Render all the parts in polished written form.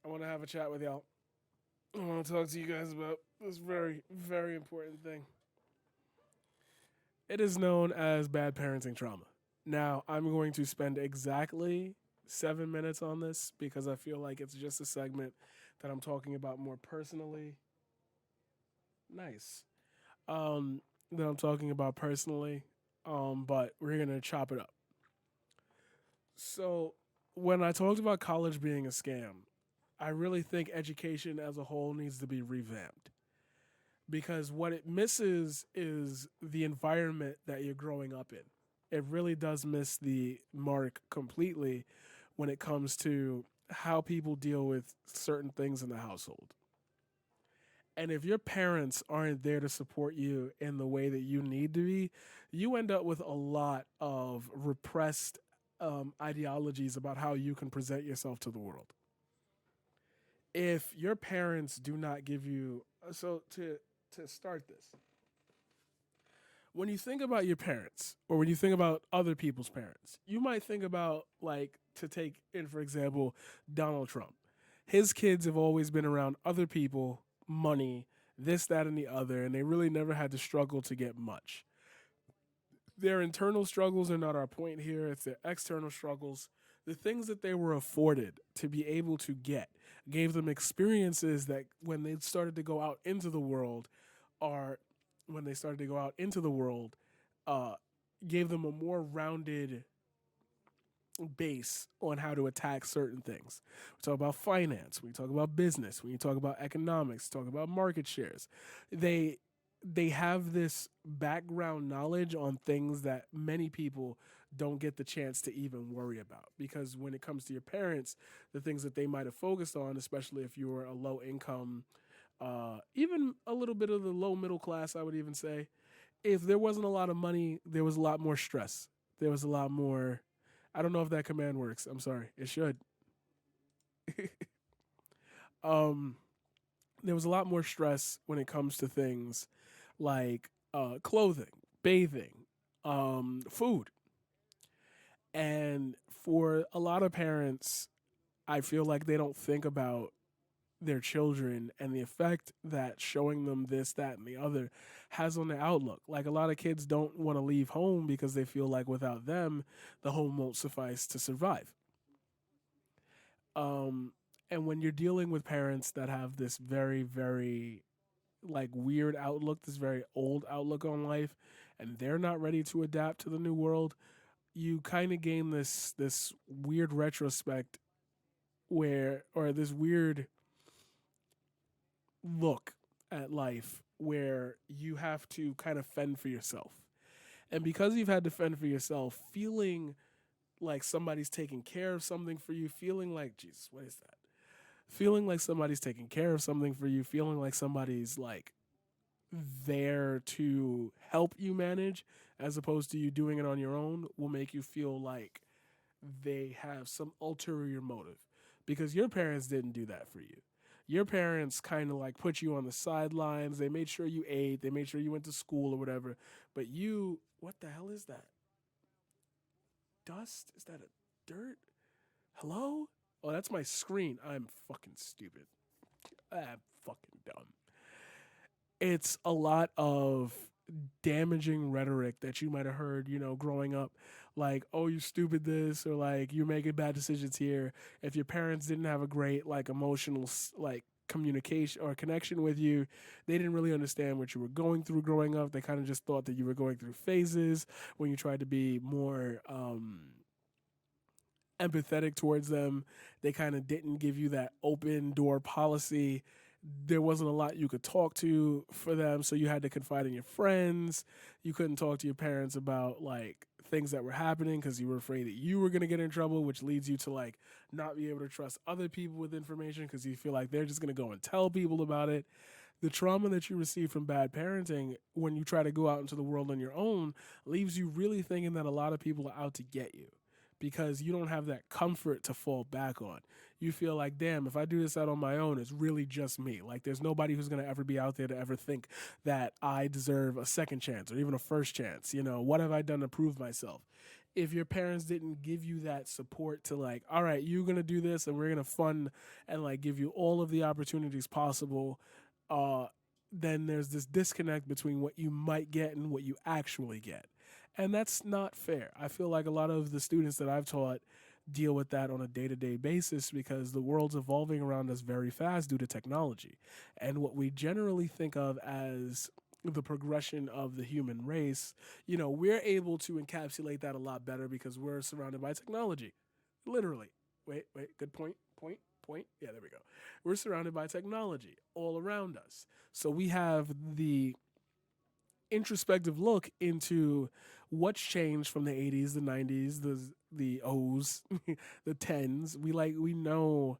I want to have a chat with y'all. I want to talk to you guys about this very, very important thing. It is known as bad parenting trauma. Now, I'm going to spend exactly 7 minutes on this because I feel like it's just a segment that I'm talking about more personally. Nice. Um, that I'm talking about personally. But we're going to chop it up. So, when I talked about college being a scam, I really think education as a whole needs to be revamped because what it misses is the environment that you're growing up in. It really does miss the mark completely when it comes to how people deal with certain things in the household. And if your parents aren't there to support you in the way that you need to be, you end up with a lot of repressed ideologies about how you can present yourself to the world. If your parents do not give you so to start this, when you think about your parents or when you think about other people's parents, you might think about, like, to take in for example, Donald Trump. His kids have always been around other people, money, this, that, and the other, and they really never had to struggle to get much. Their internal struggles are not our point here, it's their external struggles. The things that they were afforded to be able to get gave them experiences that when they started to go out into the world are when they started to go out into the world uh, gave them a more rounded base on how to attack certain things. We talk about finance, we talk about business, when you talk about economics, talk about market shares. They they have this background knowledge on things that many people don't get the chance to even worry about because when it comes to your parents, the things that they might have focused on, especially if you were a low income, even a little bit of the low middle class, I would even say, if there wasn't a lot of money, there was a lot more stress. There was a lot more. I don't know if that command works. I'm sorry. It should. um, there was a lot more stress when it comes to things like clothing, bathing, food. And for a lot of parents, I feel like they don't think about their children and the effect that showing them this, that, and the other has on their outlook. Like a lot of kids don't want to leave home because they feel like without them, the home won't suffice to survive. Um, and when you're dealing with parents that have this very, very like weird outlook, this very old outlook on life, and they're not ready to adapt to the new world, you kind of gain this weird retrospect where or this weird look at life where you have to kind of fend for yourself. And because you've had to fend for yourself, feeling like somebody's taking care of something for you, feeling like, Jesus, what is that? Feeling like somebody's taking care of something for you, feeling like somebody's like there to help you manage as opposed to you doing it on your own will make you feel like they have some ulterior motive because your parents didn't do that for you. Your parents kind of like put you on the sidelines. They made sure you ate, they made sure you went to school or whatever. But you, what the hell is that? Dust? Is that a dirt? Hello? Oh, that's my screen. I'm fucking stupid. I'm fucking dumb. It's a lot of damaging rhetoric that you might have heard, growing up, like, oh, you stupid this, or like, you're making bad decisions here. If your parents didn't have a great, like, emotional, like, communication or connection with you, they didn't really understand what you were going through growing up. They kind of just thought that you were going through phases when you tried to be more, empathetic towards them. They kind of didn't give you that open door policy. There wasn't a lot you could talk to for them, so you had to confide in your friends. You couldn't talk to your parents about like things that were happening because you were afraid that you were going to get in trouble, which leads you to like not be able to trust other people with information because you feel like they're just going to go and tell people about it. The trauma that you receive from bad parenting when you try to go out into the world on your own leaves you really thinking that a lot of people are out to get you because you don't have that comfort to fall back on. You feel like, damn, if I do this out on my own, it's really just me. Like, there's nobody who's going to ever be out there to ever think that I deserve a second chance or even a first chance. What have I done to prove myself? if your parents didn't give you that support to like, all right, you're gonna do this and we're gonna fund and like give you all of the opportunities possible, uh, then there's this disconnect between what you might get and what you actually get. And that's not fair. I feel like a lot of the students that I've taught deal with that on a day to day basis because the world's evolving around us very fast due to technology. And what we generally think of as the progression of the human race, we're able to encapsulate that a lot better because we're surrounded by technology. Literally. Wait, good point. Yeah, there we go. We're surrounded by technology all around us. So we have the introspective look into what's changed from the 80s, the 90s, the O's, the 10s. We know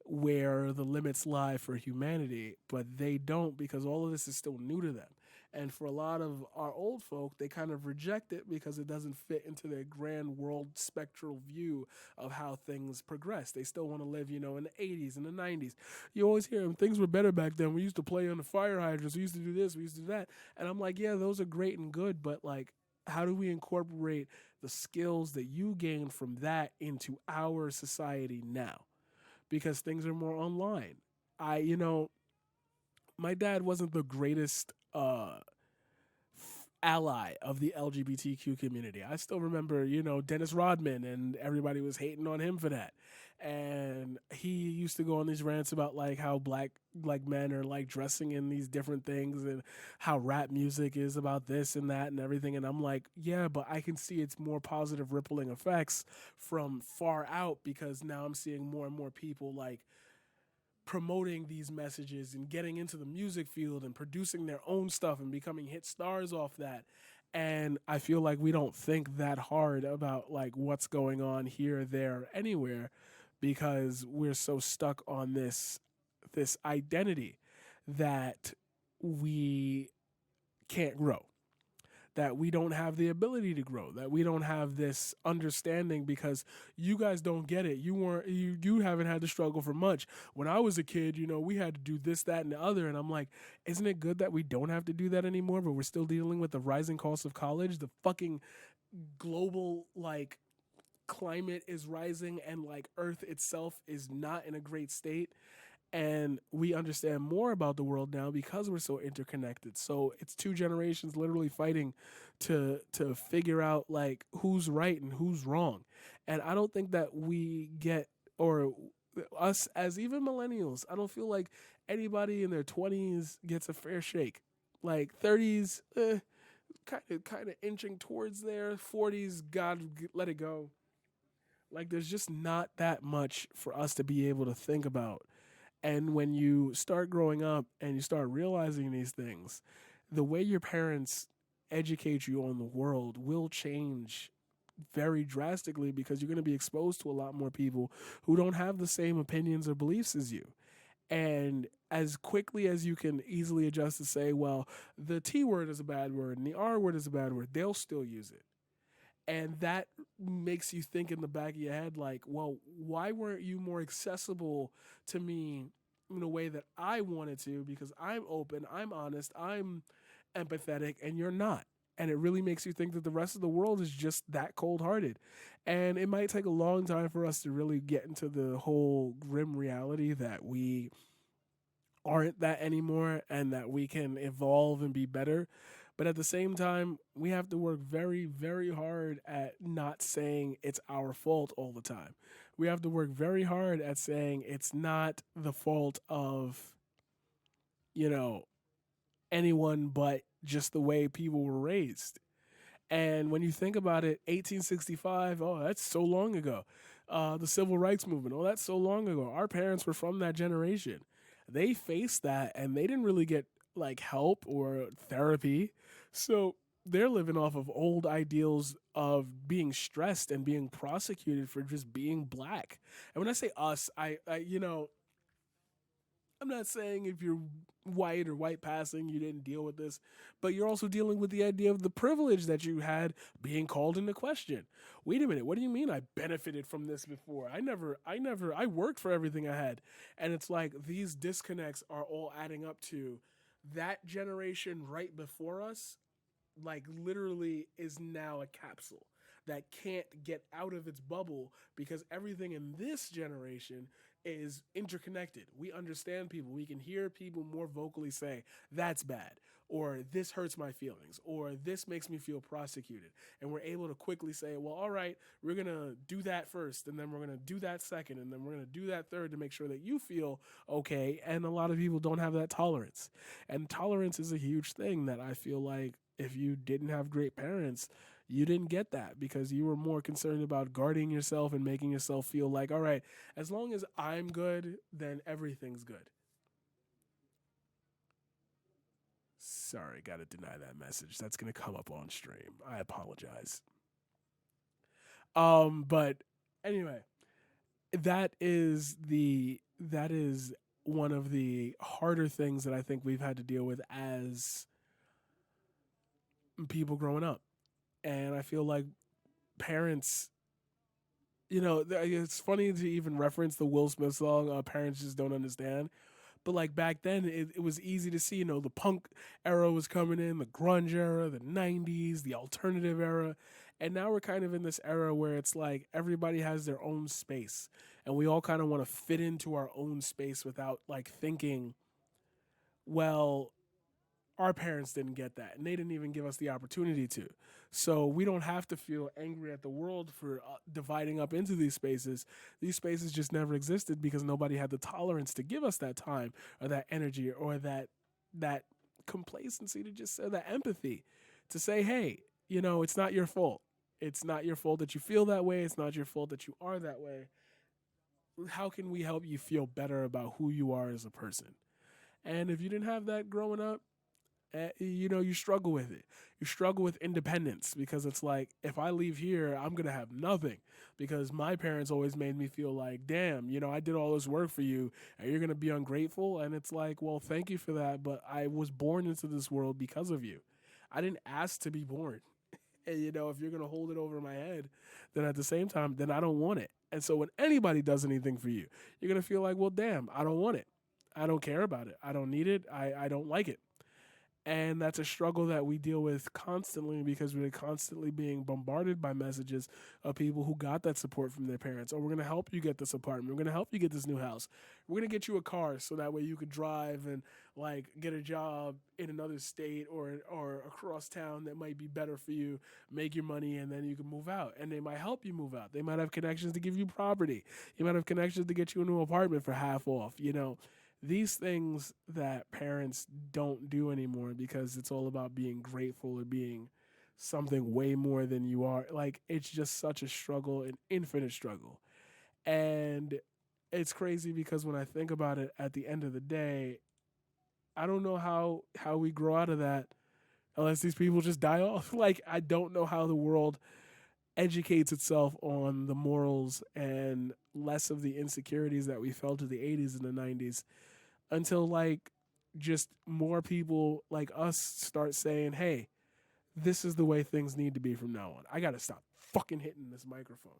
where the limits lie for humanity, but they don't because all of this is still new to them. And for a lot of our old folk, they kind of reject it because it doesn't fit into their grand world spectral view of how things progress. They still want to live, in the 80s and the 90s. You always hear them, things were better back then. We used to play on the fire hydrants. We used to do this. We used to do that. And I'm like, yeah, those are great and good, but like, how do we incorporate the skills that you gained from that into our society now? Because things are more online. My dad wasn't the greatest ally of the LGBTQ community. I still remember, Dennis Rodman, and everybody was hating on him for that. And he used to go on these rants about like how black men are like dressing in these different things and how rap music is about this and that and everything. And I'm like, yeah, but I can see its more positive rippling effects from far out because now I'm seeing more and more people like promoting these messages and getting into the music field and producing their own stuff and becoming hit stars off that. And I feel like we don't think that hard about like what's going on here, there, anywhere because we're so stuck on this identity that we can't grow, that we don't have the ability to grow, that we don't have this understanding because you guys don't get it. You haven't had to struggle for much. When I was a kid, we had to do this, that, and the other. And I'm like, isn't it good that we don't have to do that anymore, but we're still dealing with the rising cost of college? The fucking global like climate is rising and like Earth itself is not in a great state, and we understand more about the world now because we're so interconnected. So it's two generations literally fighting to figure out like who's right and who's wrong. And I don't think that we get, or us as even millennials, I don't feel like anybody in their 20s gets a fair shake. Like 30s, kind of inching towards there. 40s, God let it go. Like there's just not that much for us to be able to think about. And when you start growing up and you start realizing these things, the way your parents educate you on the world will change very drastically because you're going to be exposed to a lot more people who don't have the same opinions or beliefs as you. And as quickly as you can easily adjust to say, well, the T word is a bad word and the R word is a bad word, they'll still use it. And that makes you think in the back of your head, like, well, why weren't you more accessible to me in a way that I wanted to? Because I'm open, I'm honest, I'm empathetic, and you're not. And it really makes you think that the rest of the world is just that cold hearted. And it might take a long time for us to really get into the whole grim reality that we aren't that anymore and that we can evolve and be better. But at the same time, we have to work very, very hard at not saying it's our fault all the time. We have to work very hard at saying it's not the fault of, you know, anyone but just the way people were raised. And when you think about it, 1865, oh, that's so long ago. The civil rights movement, oh, that's so long ago. Our parents were from that generation. They faced that and they didn't really get like help or therapy. So they're living off of old ideals of being stressed and being prosecuted for just being black. And when I say us, I'm not saying if you're white or white passing, you didn't deal with this, but you're also dealing with the idea of the privilege that you had being called into question. Wait a minute, what do you mean I benefited from this before? I worked for everything I had. And it's like these disconnects are all adding up to that generation right before us, like literally is now a capsule. that can't get out of its bubble because everything in this generation is interconnected. We understand people. We can hear people more vocally say, that's bad, or this hurts my feelings, or this makes me feel prosecuted. And we're able to quickly say, well, all right, we're going to do that first, and then we're going to do that second, and then we're going to do that third to make sure that you feel okay. And a lot of people don't have that tolerance. And tolerance is a huge thing that I feel like if you didn't have great parents, you didn't get that because you were more concerned about guarding yourself and making yourself feel like, all right, as long as I'm good, then everything's good. Sorry, got to deny that message. That's going to come up on stream. I apologize. But anyway, that is one of the harder things that I think we've had to deal with as people growing up. And I feel like parents, it's funny to even reference the Will Smith song, Parents Just Don't Understand. But like back then, it was easy to see, the punk era was coming in, the grunge era, the 90s, the alternative era. And now we're kind of in this era where it's like everybody has their own space. And we all kind of want to fit into our own space without like thinking, well, our parents didn't get that and they didn't even give us the opportunity to. So we don't have to feel angry at the world for dividing up into these spaces just never existed because nobody had the tolerance to give us that time or that energy or that complacency to just say that empathy to say, hey, it's not your fault. It's not your fault that you feel that way. It's not your fault that you are that way. How can we help you feel better about who you are as a person? And if you didn't have that growing up, you struggle with it. You struggle with independence because it's like, if I leave here, I'm going to have nothing because my parents always made me feel like, damn, I did all this work for you and you're going to be ungrateful. And it's like, well, thank you for that. But I was born into this world because of you. I didn't ask to be born. And, if you're going to hold it over my head, then at the same time, then I don't want it. And so when anybody does anything for you, you're going to feel like, well, damn, I don't want it. I don't care about it. I don't need it. I don't like it. And that's a struggle that we deal with constantly because we're constantly being bombarded by messages of people who got that support from their parents. Or we're going to help you get this apartment. We're going to help you get this new house. We're going to get you a car so that way you could drive and like get a job in another state or across town that might be better for you, make your money, and then you can move out. And they might help you move out. They might have connections to give you property. You might have connections to get you a new apartment for half off, these things that parents don't do anymore because it's all about being grateful or being something way more than you are. Like, it's just such a struggle, an infinite struggle. And it's crazy because when I think about it at the end of the day, I don't know how we grow out of that unless these people just die off. Like, I don't know how the world educates itself on the morals and less of the insecurities that we felt in the 80s and the 90s until like just more people like us start saying, hey, this is the way things need to be from now on. I got to stop fucking hitting this microphone.